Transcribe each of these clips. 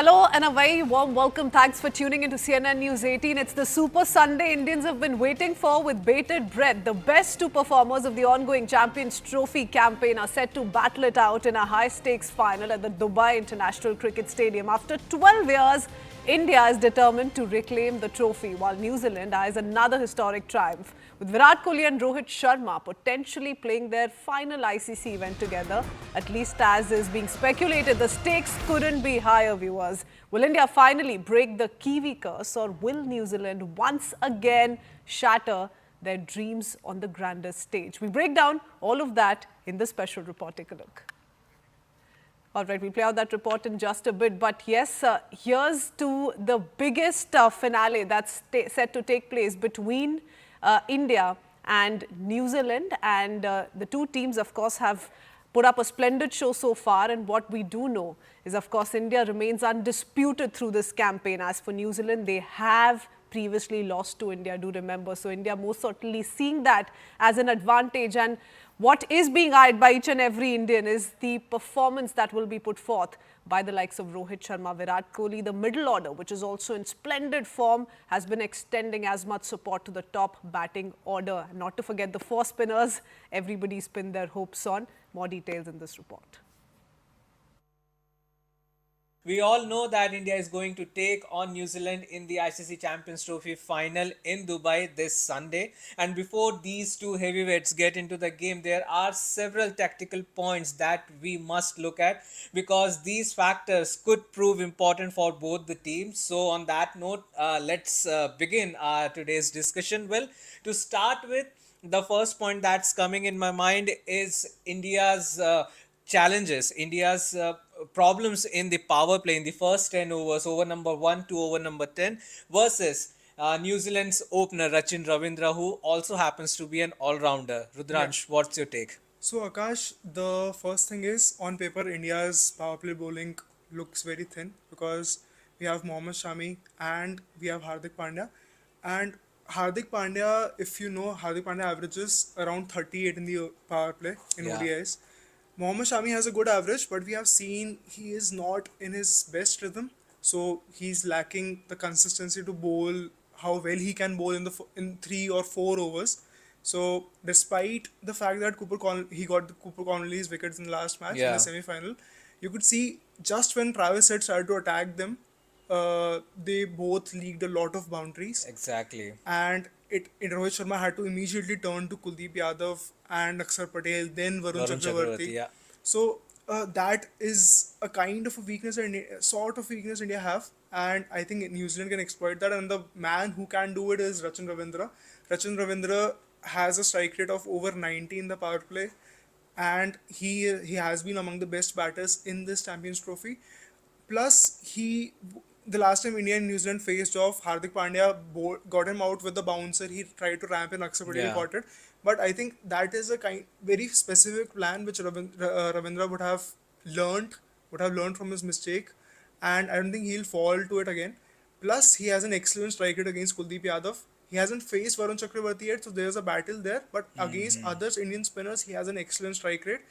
Hello and a very warm welcome. Thanks for tuning into CNN News 18. It's the Super Sunday Indians have been waiting for with bated breath. The best two performers of the ongoing Champions Trophy campaign are set to battle it out in a high-stakes final at the Dubai International Cricket Stadium. After 12 years, India is determined to reclaim the trophy, while New Zealand eyes another historic triumph. With Virat Kohli and Rohit Sharma potentially playing their final ICC event together, at least as is being speculated, the stakes couldn't be higher, viewers. Will India finally break the Kiwi curse, or will New Zealand once again shatter their dreams on the grandest stage? We break down all of that in this special report. Take a look. All right, we'll play out that report in just a bit. But yes, here's to the biggest finale that's set to take place between India and New Zealand. And the two teams, of course, have put up a splendid show so far. And what we do know is, of course, India remains undisputed through this campaign. As for New Zealand, they have previously lost to India, do remember. So India most certainly seeing that as an advantage. And what is being eyed by each and every Indian is the performance that will be put forth by the likes of Rohit Sharma, Virat Kohli. The middle order, which is also in splendid form, has been extending as much support to the top batting order. Not to forget the four spinners, everybody pinned their hopes on. More details in this report. We all know that India is going to take on New Zealand in the ICC Champions Trophy final in Dubai this Sunday. And before these two heavyweights get into the game, there are several tactical points that we must look at, because these factors could prove important for both the teams. So on that note, let's begin today's discussion. Well, to start with, the first point that's coming in my mind is India's challenges, India's problems in the power play in the first 10 overs, over number 1 to over number 10, versus New Zealand's opener Rachin Ravindra, who also happens to be an all-rounder. Rudransh, what's your take? So Akash, the first thing is, on paper, India's power play bowling looks very thin because we have Mohammad Shami and we have Hardik Pandya. And Hardik Pandya, if you know, Hardik Pandya averages around 38 in the power play in Yeah. ODIs. Mohammad Shami has a good average, but we have seen he is not in his best rhythm. So he's lacking the consistency to bowl how well he can bowl in 3 or 4 overs. So despite the fact that he got the Cooper Connolly's wickets in the last match in Yeah. the semi-final, you could see just when Travis Head started to attack them, they both leaked a lot of boundaries. Exactly. And Rohit Sharma had to immediately turn to Kuldeep Yadav and Akshar Patel, then Varun Varun Chakravarti. Chakravarti, yeah. So that is a kind of a weakness, sort of weakness India have, and I think New Zealand can exploit that. And the man who can do it is Rachin Ravindra. Rachin Ravindra has a strike rate of over 90 in the power play, and he has been among the best batters in this Champions Trophy. Plus, the last time India and New Zealand faced off, Hardik Pandya got him out with the bouncer. He tried to ramp in, Akshar Patel Yeah. got it. But I think that is a very specific plan which Ravindra would have learned from his mistake, and I don't think he'll fall to it again. Plus, he has an excellent strike rate against Kuldeep Yadav. He hasn't faced Varun Chakravarti yet, so there's a battle there. But against other Indian spinners, he has an excellent strike rate.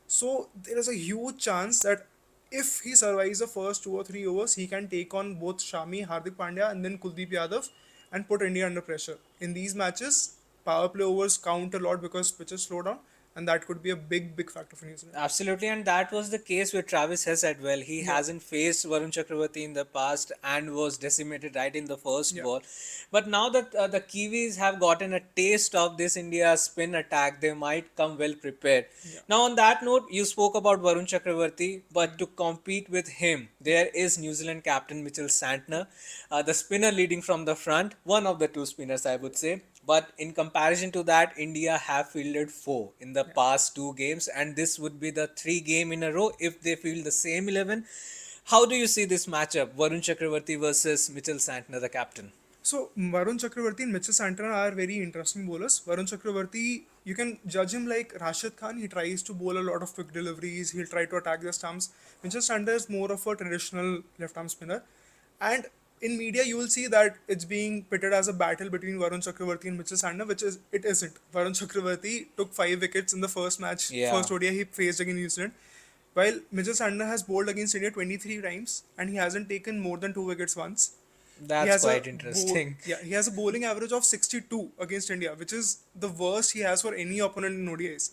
So there is a huge chance that if he survives the first 2 or 3 overs, he can take on both Shami, Hardik Pandya, and then Kuldeep Yadav and put India under pressure. In these matches, power play overs count a lot because pitches slow down, and that could be a big factor for New Zealand. Absolutely, and that was the case with Travis Head as well. He hasn't faced Varun Chakravarti in the past and was decimated right in the first ball. But now that the Kiwis have gotten a taste of this India spin attack, they might come well prepared. Now, on that note, you spoke about Varun Chakravarti, but to compete with him, there is New Zealand captain Mitchell Santner, the spinner leading from the front, one of the two spinners, I would say. But in comparison to that, India have fielded 4 in the past 2 games, and this would be the 3 game in a row if they field the same 11. How do you see this matchup, Varun Chakravarti versus Mitchell Santner, the captain? So Varun Chakravarti and Mitchell Santner are very interesting bowlers. Varun Chakravarti, you can judge him like Rashid Khan. He tries to bowl a lot of quick deliveries. He'll try to attack the stumps. Mitchell Santner is more of a traditional left-arm spinner. And in media, you will see that it's being pitted as a battle between Varun Chakravarti and Mitchell Santner, it isn't. Varun Chakravarti took 5 wickets in the first match, Yeah. first ODI he faced against New Zealand. While Mitchell Santner has bowled against India 23 times and he hasn't taken more than 2 wickets once. He That's has a quite interesting. he has a bowling average of 62 against India, which is the worst he has for any opponent in ODIs.